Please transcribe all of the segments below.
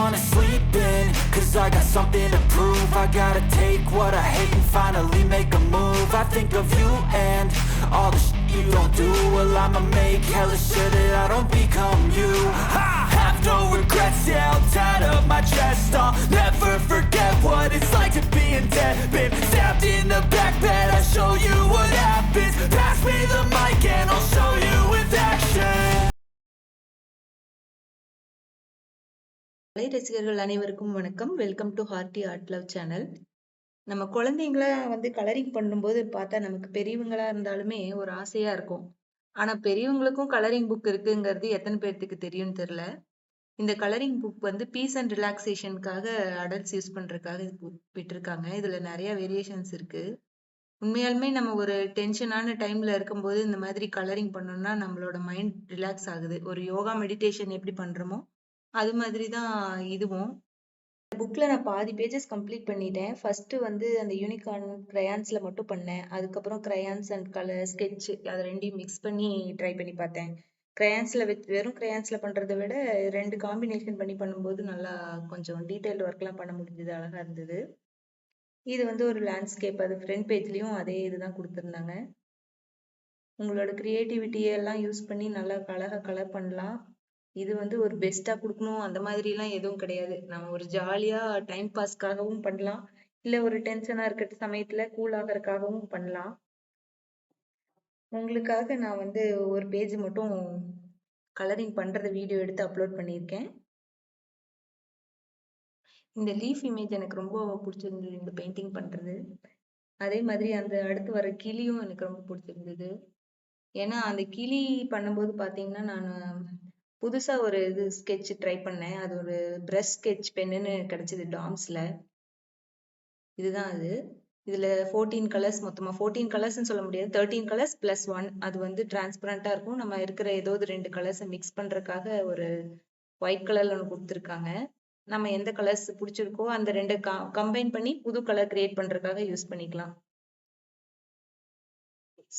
wanna sleep in, cause I got something to prove. I gotta take what I hate and finally make a move. I think of you and all the shit you don't do. Well, I'ma make hella sure that I don't become you. I have no regrets, yeah, I'll tie up my chest. I'll never forget what it's like to be in debt. Been stabbed in the back bed, I'll show you what happens. Pass me the mic and I'll show you with action. கலை ரசிகர்கள் அனைவருக்கும் வணக்கம். Welcome to hearty art love channel. நம்ம குழந்தைங்கள colouring பண்ணும்போது பார்த்தா நமக்கு பெரியவங்களா இருந்தாலுமே ஒரு ஆசையா இருக்கும். ஆனா பெரியவங்களுக்கும் கலரிங் புக் இருக்குங்கிறது எத்தனை பேர்த்துக்கு தெரியும்னு தெரியல. இந்த கலரிங் புக் பீஸ் அண்ட் ரிலாக்ஸேஷனுக்காக அடல்ட்ஸ் யூஸ் பண்றதுக்காக விட்டுருக்காங்க. இதுல நிறைய வேரியேஷன்ஸ் இருக்கு. உண்மையாலுமே நம்ம ஒரு டென்ஷனான டைம்ல இருக்கும்போது இந்த மாதிரி கலரிங் பண்ணோம்னா நம்மளோட மைண்ட் ரிலாக்ஸ் ஆகுது. ஒரு யோகா மெடிடேஷன் எப்படி பண்றோமோ அது மாதிரி தான் இதுவும். புக்ல நான் பாதி பேஜஸ் கம்ப்ளீட் பண்ணிட்டேன். ஃபர்ஸ்ட் அந்த யூனிகார்ன் கிரையான்ஸ்ல மட்டும் பண்ணேன். அதுக்கப்புறம் கிரையான்ஸ் அண்ட் கலர் ஸ்கெட்ச் அது ரெண்டையும் மிக்ஸ் பண்ணி ட்ரை பண்ணி பார்த்தேன். கிரையான்ஸ்ல வெறும் கிரையான்ஸ்ல பண்றதை விட ரெண்டு காம்பினேஷன் பண்ணி பண்ணும்போது நல்லா கொஞ்சம் டீடைல்டு ஒர்க்லாம் பண்ண முடிஞ்சது, அழகா இருந்தது. இது ஒரு லேண்ட்ஸ்கேப். அது ஃப்ரண்ட் பேஜ்லயும் அதே இதுதான் கொடுத்துருந்தாங்க. உங்களோட கிரியேட்டிவிட்டியெல்லாம் யூஸ் பண்ணி நல்லா அழகா கலர் பண்ணலாம். இது ஒரு பெஸ்டா கொடுக்கணும் அந்த மாதிரி எல்லாம் எதுவும் கிடையாது. நம்ம ஒரு ஜாலியா டைம் பாஸ்க்காகவும் பண்ணலாம், இல்ல ஒரு டென்ஷனா இருக்கிற சமயத்துல கூல் ஆகறதுக்காகவும் பண்ணலாம். உங்களுக்காக நான் ஒரு பேஜ் மட்டும் கலரிங் பண்றத வீடியோ எடுத்து அப்லோட் பண்ணியிருக்கேன். இந்த லீஃப் இமேஜ் எனக்கு ரொம்ப பிடிச்சிருந்தது, இந்த பெயிண்டிங் பண்றது. அதே மாதிரி அந்த அடுத்து வர கிளியும் எனக்கு ரொம்ப பிடிச்சிருந்தது. ஏன்னா அந்த கிளி பண்ணும்போது பாத்தீங்கன்னா நான் புதுசா ஒரு ஸ்கெட்ச் ட்ரை பண்ணேன். அது ஒரு பிரஷ் ஸ்கெட்ச் பென்னு கிடைச்சது டாம்ஸ்ல. இதுதான் அது. இதுல 14 கலர்ஸ், மொத்தமா 14 கலர்ஸ்ன்னு சொல்ல முடியாது, 13 கலர்ஸ் பிளஸ் 1. அது டிரான்ஸ்பரண்டா இருக்கும். நம்ம இருக்கிற ஏதோ ரெண்டு கலர்ஸை மிக்ஸ் பண்றதுக்காக ஒரு ஒயிட் கலர்ல ஒன்று கொடுத்துருக்காங்க. நம்ம எந்த கலர்ஸ் பிடிச்சிருக்கோ அந்த ரெண்டு கம்பைன் பண்ணி புது கலர் கிரியேட் பண்றதுக்காக யூஸ் பண்ணிக்கலாம்.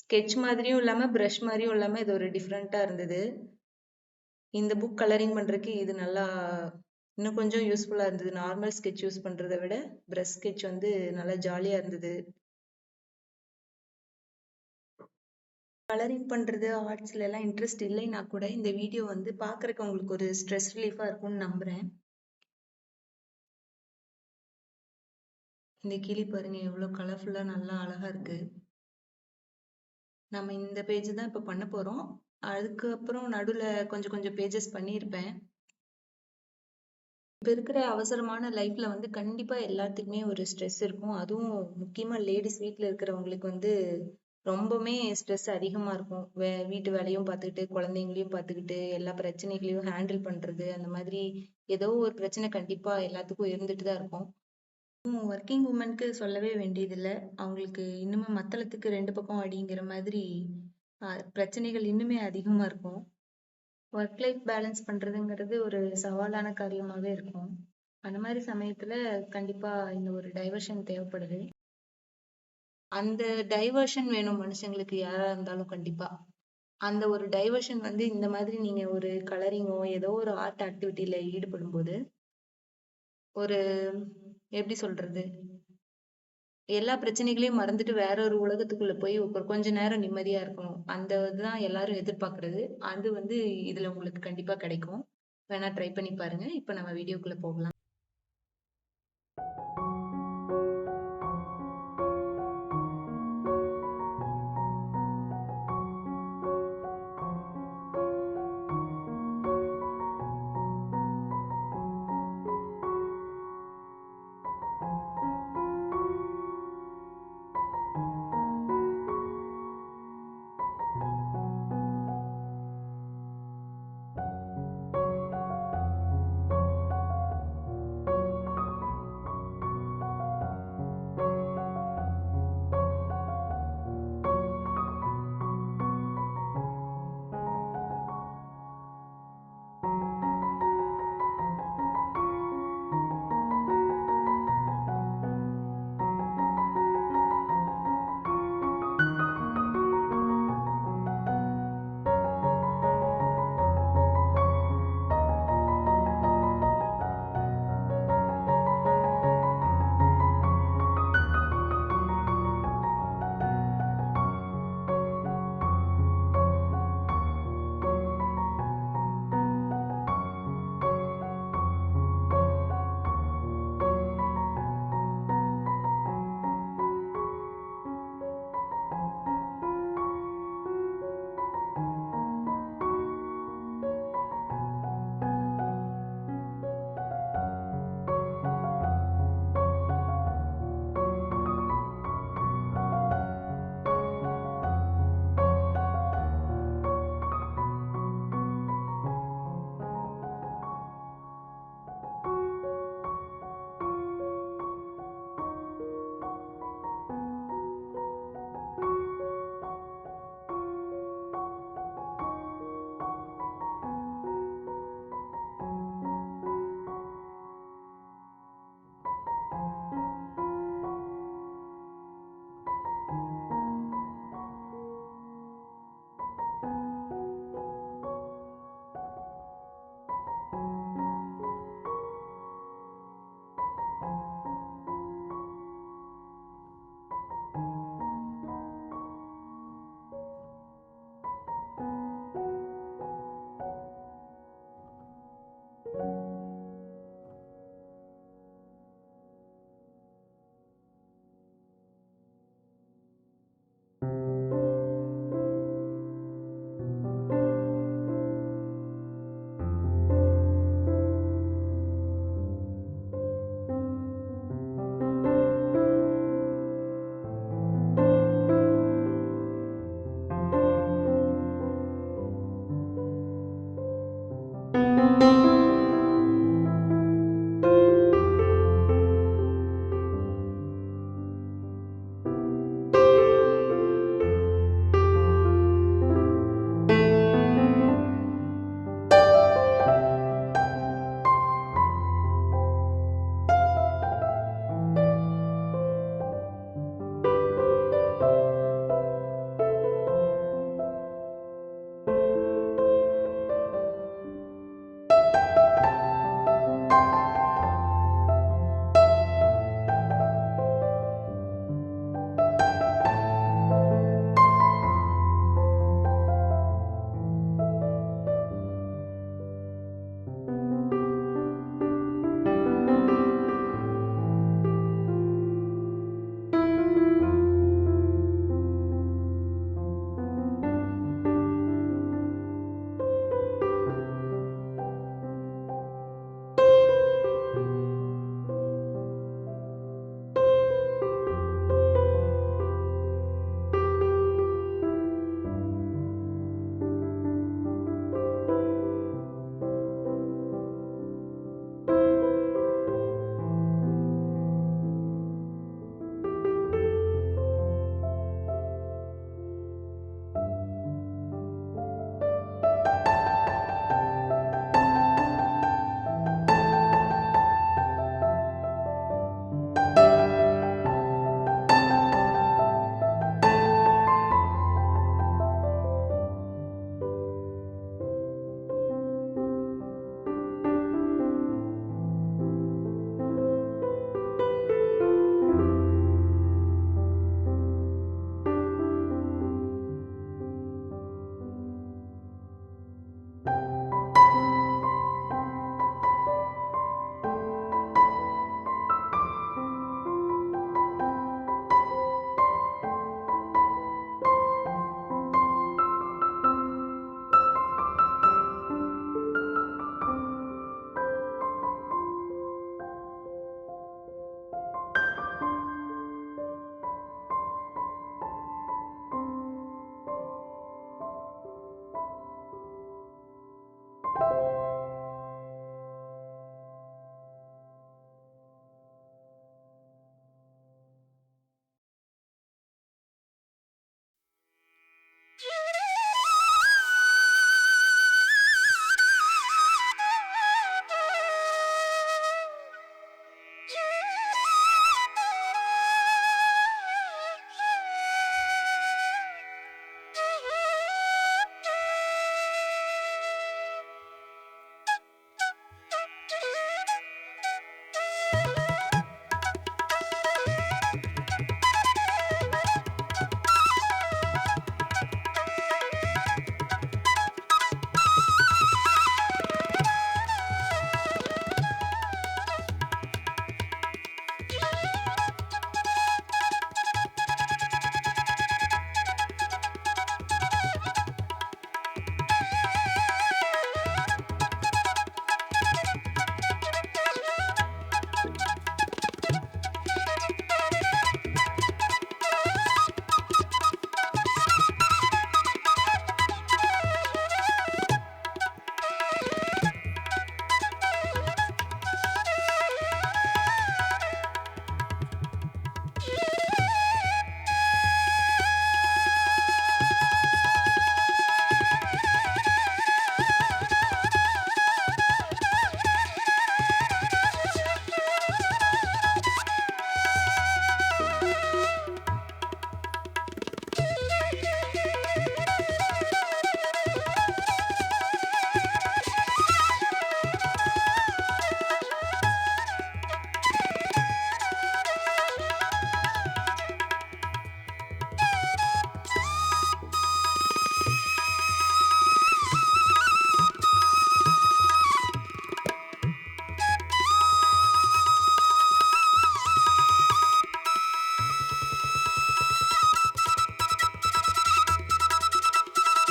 ஸ்கெட்ச் மாதிரியும் இல்லாம பிரஷ் மாதிரியும் இல்லாம இது ஒரு டிஃப்ரெண்டா இருந்தது. இந்த புக் கலரிங் பண்றதுக்கு இது நல்லா இன்னும் கொஞ்சம் யூஸ்ஃபுல்லா இருந்தது. நார்மல் ஸ்கெட்ச் யூஸ் பண்றதை விட பிரஷ் ஸ்கெட்ச் நல்லா ஜாலியா இருந்தது. கலரிங் பண்றது ஆர்ட்ஸ்ல எல்லாம் இன்ட்ரெஸ்ட் இல்லைன்னா கூட இந்த வீடியோ பாக்குறதுக்கு உங்களுக்கு ஒரு ஸ்ட்ரெஸ் ரிலீஃபா இருக்கும்னு நம்புறேன். இந்த கிளி பாருங்க எவ்வளவு கலர்ஃபுல்லா நல்லா அழகா இருக்கு. நம்ம இந்த பேஜ் தான் இப்ப பண்ண போறோம். அதுக்கப்புறம் நடுவுல கொஞ்சம் கொஞ்சம் பேஜஸ் பண்ணியிருப்பேன். இப்ப இருக்கிற அவசரமான லைஃப்ல கண்டிப்பா எல்லாத்துக்குமே ஒரு ஸ்ட்ரெஸ் இருக்கும். அதுவும் முக்கியமா லேடிஸ் வீட்ல இருக்கிறவங்களுக்கு ரொம்பவுமே ஸ்ட்ரெஸ் அதிகமா இருக்கும். வீட்டு வேலையும் பார்த்துக்கிட்டு குழந்தைங்களையும் பார்த்துக்கிட்டு எல்லா பிரச்சனைகளையும் ஹேண்டில் பண்றது, அந்த மாதிரி ஏதோ ஒரு பிரச்சனை கண்டிப்பா எல்லாத்துக்கும் இருந்துட்டு தான் இருக்கும். ஒர்க்கிங் உமனுக்கு சொல்லவே வேண்டியதில்லை. அவங்களுக்கு இன்னுமே மத்தளத்துக்கு ரெண்டு பக்கம் அடிங்கிற மாதிரி பிரச்சனைகள் இன்னுமே அதிகமா இருக்கும். ஒர்க் லைஃப் பேலன்ஸ் பண்றதுங்கிறது ஒரு சவாலான காரியமாவே இருக்கும். அந்த மாதிரி சமயத்துல கண்டிப்பா இந்த ஒரு டைவர்ஷன் தேவைப்படுது. அந்த டைவர்ஷன் வேணும் மனுஷங்களுக்கு, யாரா இருந்தாலும் கண்டிப்பா. அந்த ஒரு டைவர்ஷன் இந்த மாதிரி நீங்க ஒரு கலரிங்கோ ஏதோ ஒரு ஆர்ட் ஆக்டிவிட்டியில ஈடுபடும் போது ஒரு எப்படி சொல்றது, எல்லா பிரச்சனைகளையும் மறந்துட்டு வேற ஒரு உலகத்துக்குள்ள போய் கொஞ்ச நேரம் நிம்மதியா இருக்கணும். அந்த இதுதான் எல்லாரும் எதிர்பார்க்கறது. அது இதுல உங்களுக்கு கண்டிப்பா கிடைக்கும். வேணா ட்ரை பண்ணி பாருங்க. இப்ப நம்ம வீடியோக்குள்ள போகலாம்.